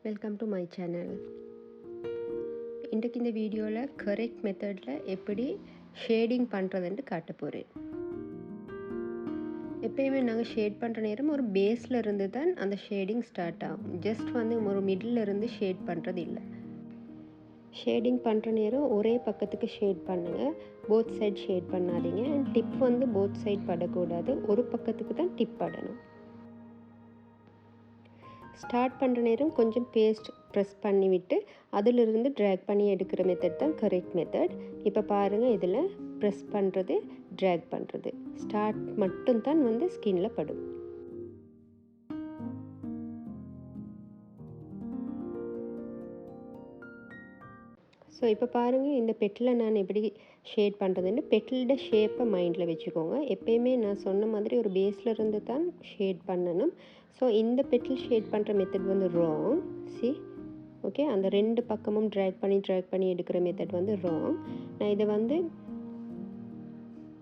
Welcome to my channel. இன்றைக்கு இந்த வீடியோவில் கரெக்ட் மெத்தடில் எப்படி ஷேடிங் பண்ணுறதுன்ட்டு காட்ட போகிறேன். எப்பயுமே நாங்கள் ஷேட் பண்ணுற நேரம் ஒரு பேஸில் இருந்து தான் அந்த ஷேடிங் ஸ்டார்ட் ஆகும். ஜஸ்ட் ஒரு மிடில் இருந்து ஷேட் பண்ணுறது இல்லை. ஷேடிங் பண்ணுற நேரம் ஒரே பக்கத்துக்கு ஷேட் பண்ணுங்கள், போத் சைட் ஷேட் பண்ணாதீங்க. அண்ட் டிப் போத் சைட் படக்கூடாது, ஒரு பக்கத்துக்கு தான் டிப் படணும். ஸ்டார்ட் பண்ணுற நேரம் கொஞ்சம் பேஸ்ட் ப்ரெஸ் பண்ணிவிட்டு அதிலிருந்து ட்ராக் பண்ணி எடுக்கிற மெத்தட் தான் கரெக்ட் மெத்தட். இப்போ பாருங்கள், இதில் ப்ரெஸ் பண்ணுறது, ட்ராக் பண்ணுறது, ஸ்டார்ட் மட்டும்தான் ஸ்கின்ல படும். ஸோ இப்போ பாருங்கள், இந்த பெட்டில் நான் எப்படி ஷேட் பண்ணுறதுன்னு பெட்டிலோட ஷேப்பை மைண்டில் வச்சுக்கோங்க. எப்பயுமே நான் சொன்ன மாதிரி ஒரு பேஸில் இருந்து தான் ஷேட் பண்ணணும். ஸோ இந்த பெட்டில் ஷேட் பண்ணுற மெத்தட் ராங். சி ஓகே, அந்த ரெண்டு பக்கமும் ட்ராக் பண்ணி எடுக்கிற மெத்தட் ராங். நான் இதை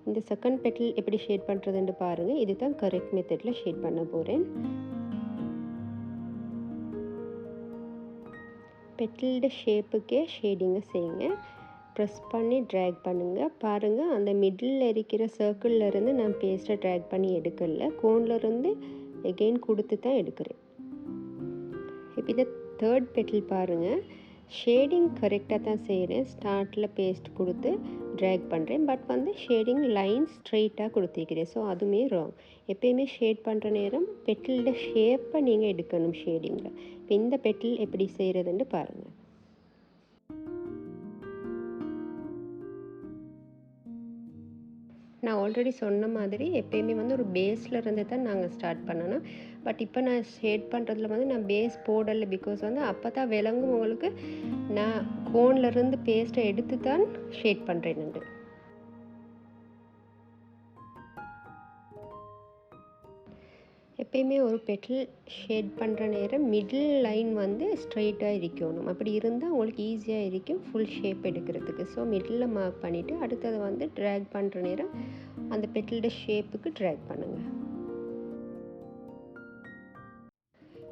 இந்த செகண்ட் பெட்டில் எப்படி ஷேட் பண்ணுறதுன்னு பாருங்கள். இது தான் கரெக்ட் மெத்தடில் ஷேட் பண்ண போகிறேன். பெட்டில்ட ஷேப்புக்கே ஷேடிங்கை செய்யுங்க. ப்ரெஸ் பண்ணி ட்ராக் பண்ணுங்கள். பாருங்கள், அந்த மிடில் இருக்கிற சர்க்கிள்லேருந்து நான் பேஸ்ட்டை ட்ராக் பண்ணி எடுக்கல, கோன்லேருந்து எகெயின் கொடுத்து தான் எடுக்கிறேன். இப்போ இந்த தேர்ட் பெட்டில் பாருங்கள், ஷேடிங் கரெக்டாக தான் செய்கிறேன். ஸ்டார்ட்டில் பேஸ்ட் கொடுத்து ட்ராக் பண்ணுறேன், பட் ஷேடிங் லைன் ஸ்ட்ரெயிட்டாக கொடுத்துருக்கிறேன். ஸோ அதுவுமே ராங். எப்பயுமே ஷேட் பண்ணுற நேரம் பெட்டிலோட ஷேப்பை நீங்கள் எடுக்கணும் ஷேடிங்கில். இப்போ இந்த பெட்டில் எப்படி செய்கிறதுன்னு பாருங்கள். நான் ஆல்ரெடி சொன்ன மாதிரி எப்பயுமே ஒரு பேஸில் இருந்து தான் நாங்கள் ஸ்டார்ட் பண்ணணும். பட் இப்போ நான் ஷேட் பண்ணுறதுல நான் பேஸ் போடலை. பிகாஸ் அப்போ தான் விளங்கும் உங்களுக்கு, நான் கோன்லேருந்து பேஸ்ட்டை எடுத்து தான் ஷேட் பண்ணுறேன்னு. எப்பயுமே ஒரு பெட்டில் ஷேட் பண்ணுற நேரம் மிடில் லைன் ஸ்ட்ரெயிட்டாக இருக்கணும். அப்படி இருந்தால் உங்களுக்கு ஈஸியாக இருக்கும் ஃபுல் ஷேப் எடுக்கிறதுக்கு. ஸோ மிடில் மார்க் பண்ணிவிட்டு அடுத்தது ட்ராக் பண்ணுற நேரம் அந்த பெட்டிலோட ஷேப்புக்கு ட்ராக் பண்ணுங்கள்.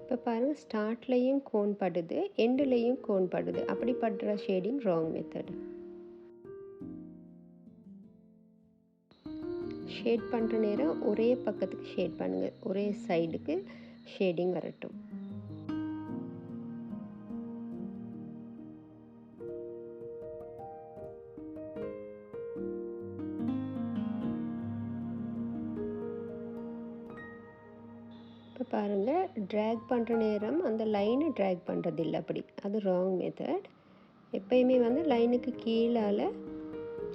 இப்போ பாருங்கள், ஸ்டார்ட்லேயும் கோன் படுது, எண்டுலேயும் கோன் படுது. அப்படி படுற ஷேடிங் ராங் மெத்தட். ஷேட் பண்ணுற நேரம் ஒரே பக்கத்துக்கு ஷேட் பண்ணுங்கள், ஒரே சைடுக்கு ஷேடிங் வரட்டும். இப்போ பாருங்கள், ட்ராக் பண்ணுற நேரம் அந்த லைனை ட்ராக் பண்ணுறதில்லை, அப்படி அது ராங் மெத்தட். எப்பயுமே லைனுக்கு கீழால்,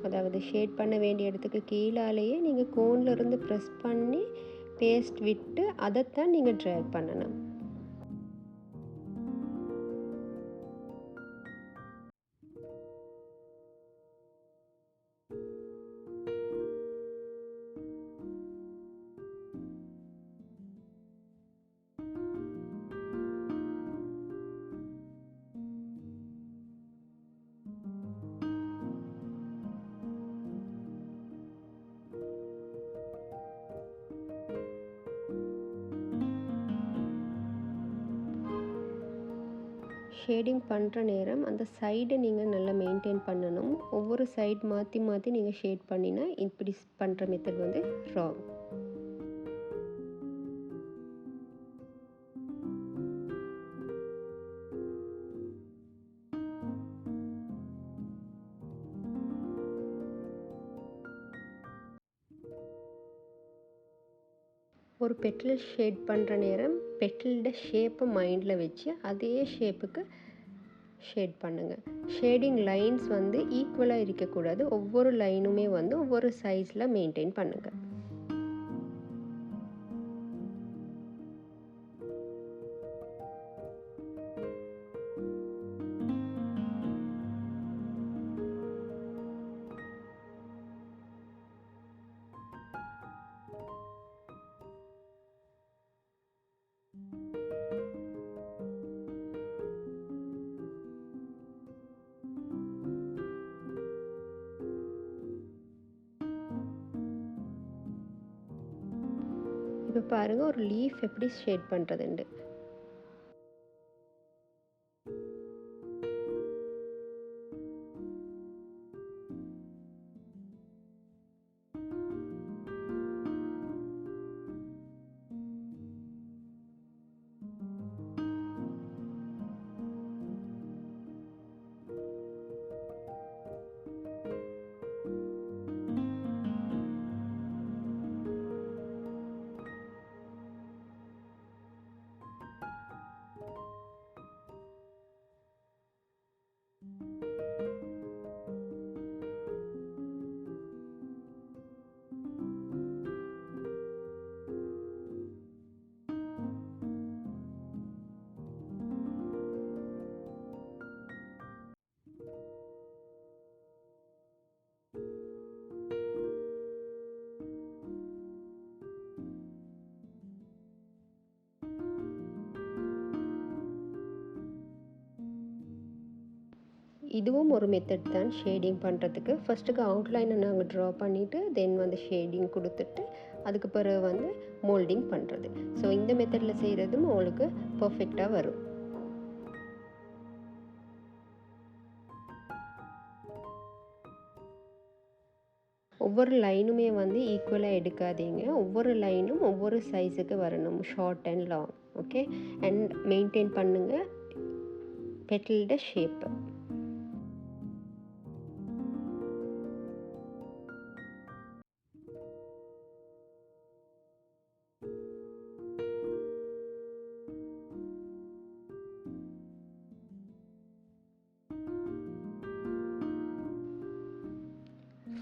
அதாவது ஷேட் பண்ண வேண்டிய இடத்துக்கு கீழாலேயே நீங்கள் கோன்லேருந்து ப்ரெஸ் பண்ணி பேஸ்ட் விட்டு அதைத்தான் நீங்கள் ட்ராக் பண்ணணும். ஷேடிங் பண்ணுற நேரம் அந்த சைடை நீங்கள் நல்லா மெயின்டைன் பண்ணணும். ஒவ்வொரு சைட் மாற்றி மாற்றி நீங்கள் ஷேட் பண்ணினா இப்படி பண்ணுற மெத்தட் ராங். ஒரு பெட்டில் ஷேட் பண்ணுற நேரம் பெட்டிலோட ஷேப்பை மைண்டில் வச்சு அதே ஷேப்புக்கு ஷேட் பண்ணுங்கள். ஷேடிங் லைன்ஸ் ஈக்குவலாக இருக்கக்கூடாது. ஒவ்வொரு லைனுமே ஒவ்வொரு சைஸில் மெயின்டைன் பண்ணுங்கள். இப்போ பாருங்கள், ஒரு லீஃப் எப்படி ஷேட் பண்ணுறதுண்டு. இதுவும் ஒரு மெத்தட் தான் ஷேடிங் பண்ணுறதுக்கு. ஃபஸ்ட்டுக்கு அவுட்லைனை நாங்கள் ட்ரா பண்ணிவிட்டு தென் வந்து ஷேடிங் கொடுத்துட்டு அதுக்கு பிறகு வந்து மோல்டிங் பண்ணுறது. ஸோ இந்த மெத்தடில் செய்கிறதும் உங்களுக்கு பர்ஃபெக்டாக வரும். ஒவ்வொரு லைனுமே வந்து ஈக்குவலாக எடுக்காதீங்க. ஒவ்வொரு லைனும் ஒவ்வொரு சைஸுக்கு வரணும், short and long. Okay, and maintain பண்ணுங்கள் பெட்டலோட ஷேப்பு.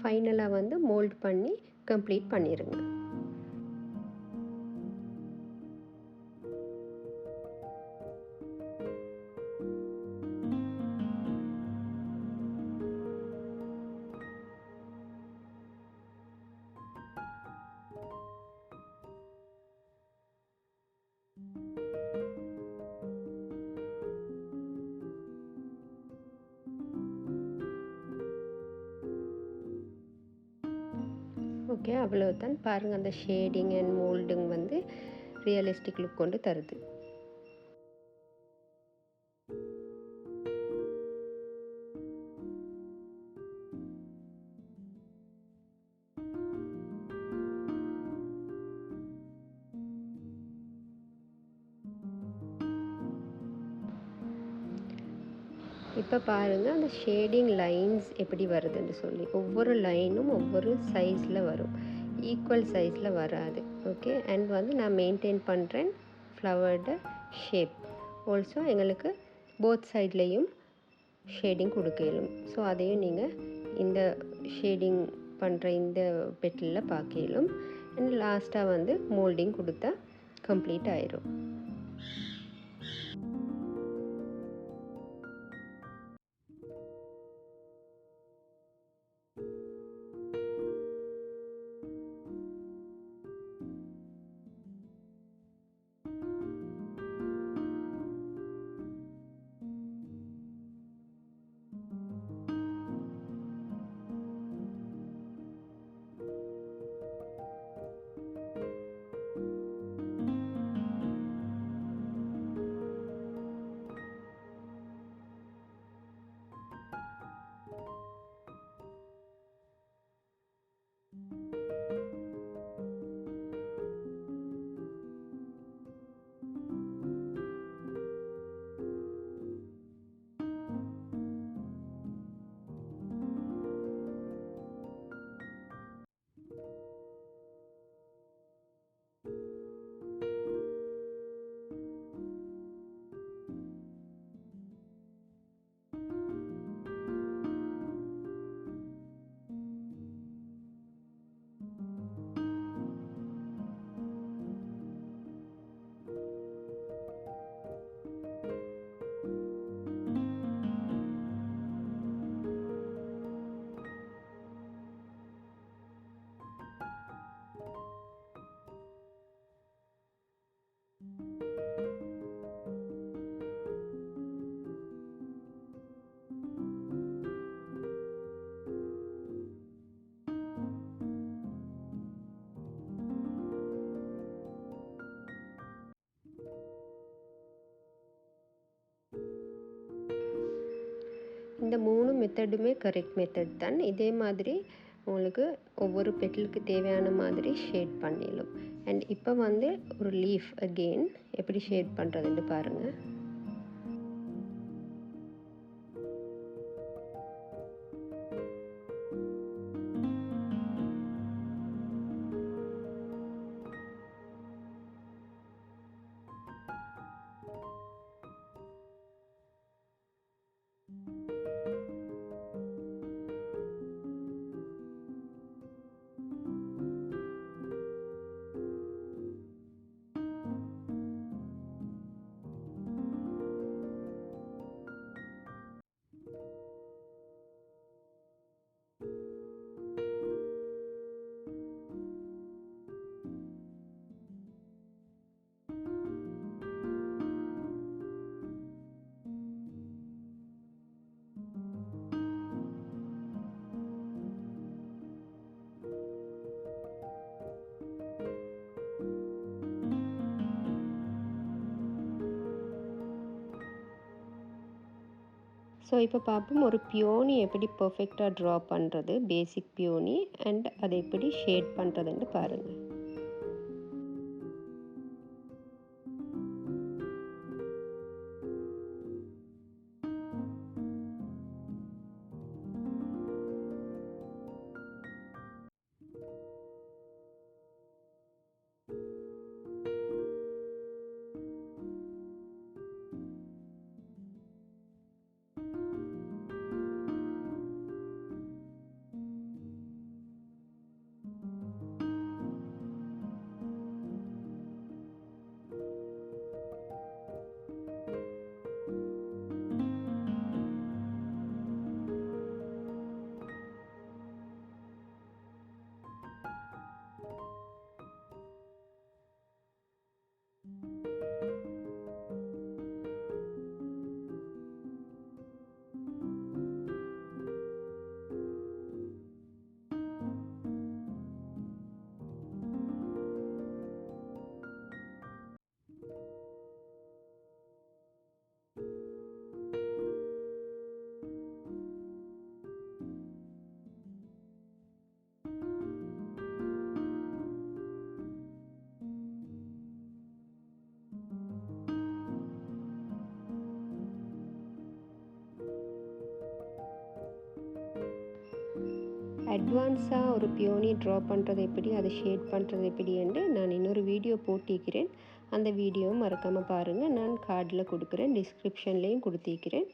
ஃபைனலாக வந்து மோல்ட் பண்ணி கம்ப்ளீட் பண்ணிடுங்க. ஓகே, அவ்வளோதான். பாருங்கள், அந்த ஷேடிங் அண்ட் மோல்டிங் வந்து ரியலிஸ்டிக் லுக் கொண்டு தருது. இப்போ பாருங்கள் அந்த ஷேடிங் லைன்ஸ் எப்படி வருதுன்னு சொல்லி. ஒவ்வொரு லைனும் ஒவ்வொரு சைஸில் வரும், ஈக்குவல் சைஸில் வராது. ஓகே, அண்ட் வந்து நான் மெயின்டைன் பண்ணுறேன் ஃப்ளவர்டு ஷேப். ஆல்சோ எங்களுக்கு போத் சைட்லேயும் ஷேடிங் கொடுக்கலும். ஸோ அதையும் நீங்கள் இந்த ஷேடிங் பண்ணுற இந்த பெட்டிலில் பார்க்கலும். அண்ட் லாஸ்ட்டாக வந்து மோல்டிங் கொடுத்தா கம்ப்ளீட் ஆயிரும். இந்த 3 மெத்தடுமே கரெக்ட் மெத்தட் தான். இதே மாதிரி உங்களுக்கு ஒவ்வொரு பெட்டலுக்கு தேவையான மாதிரி ஷேட் பண்ணிடலாம். அண்ட் இப்போ வந்து ஒரு லீஃப் அகெயின் எப்படி ஷேட் பண்ணுறதுன்னு பாருங்கள். ஸோ இப்போ பார்ப்போம் ஒரு பியோனி எப்படி பர்ஃபெக்டாக ட்ரா பண்ணுறது, பேசிக் பியோனி அண்ட் அதை எப்படி ஷேட் பண்ணுறதுன்னு பாருங்கள். அட்வான்ஸாக ஒரு பியோனி ட்ரா பண்ணுறது எப்படி, அதை ஷேட் பண்ணுறது எப்படின்னு நான் இன்னொரு வீடியோ போட்டிருக்கிறேன். அந்த வீடியோவும் மறக்காமல் பாருங்கள். நான் கார்டில் கொடுக்குறேன், டிஸ்கிரிப்ஷன்லேயும் கொடுத்திருக்கிறேன்.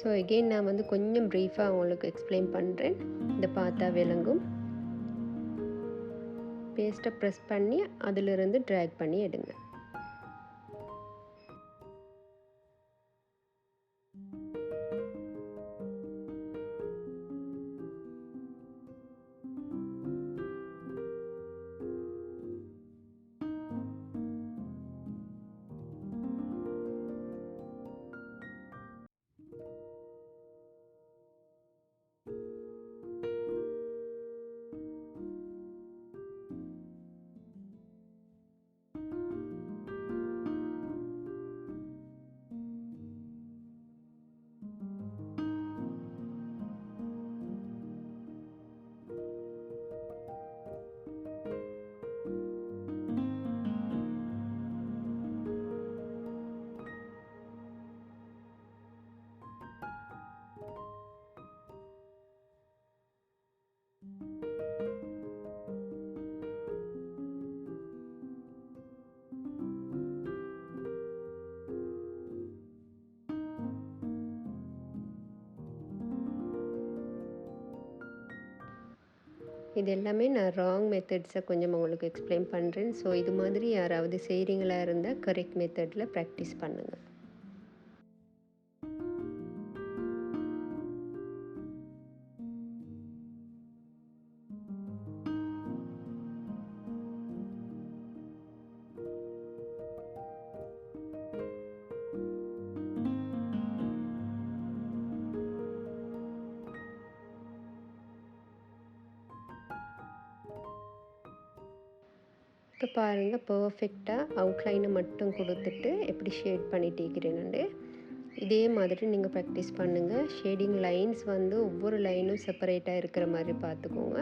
ஸோ எகெயின் நான் வந்து கொஞ்சம் ப்ரீஃபாக உங்களுக்கு எக்ஸ்பிளைன் பண்ணுறேன். இதை பார்த்தா விளங்கும். பேஸ்ட்டை ப்ரெஸ் பண்ணி அதிலிருந்து ட்ராக் பண்ணி எடுங்க. இது எல்லாமே நான் ராங் மெத்தட்ஸை கொஞ்சம் உங்களுக்கு எக்ஸ்பிளைன் பண்ணுறேன். ஸோ இது மாதிரி யாராவது செய்கிறீங்களா இருந்தால் கரெக்ட் மெத்தடில் ப்ராக்டிஸ் பண்ணுங்கள். இப்போ பாருங்கள், பர்ஃபெக்டாக அவுட்லைனை மட்டும் கொடுத்துட்டு எப்படி ஷேட் பண்ணிட்டேக்கிறேன்னு. இதே மாதிரி நீங்கள் ப்ராக்டிஸ் பண்ணுங்கள். ஷேடிங் லைன்ஸ் வந்து ஒவ்வொரு லைனும் செப்பரேட்டாக இருக்கிற மாதிரி பார்த்துக்கோங்க.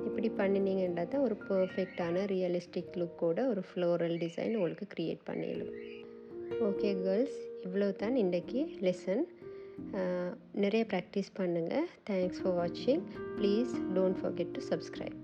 இப்படி பண்ணினீங்கன்னா தான் ஒரு பர்ஃபெக்டான ரியலிஸ்டிக் லுக்கோட ஒரு ஃப்ளோரல் டிசைன் உங்களுக்கு க்ரியேட் பண்ணிடலாம். ஓகே கேர்ள்ஸ், இவ்வளோ தான் இன்றைக்கி லெசன். நிறைய ப்ராக்டிஸ் பண்ணுங்கள். தேங்க்ஸ் ஃபார் வாட்சிங். Please don't forget to subscribe.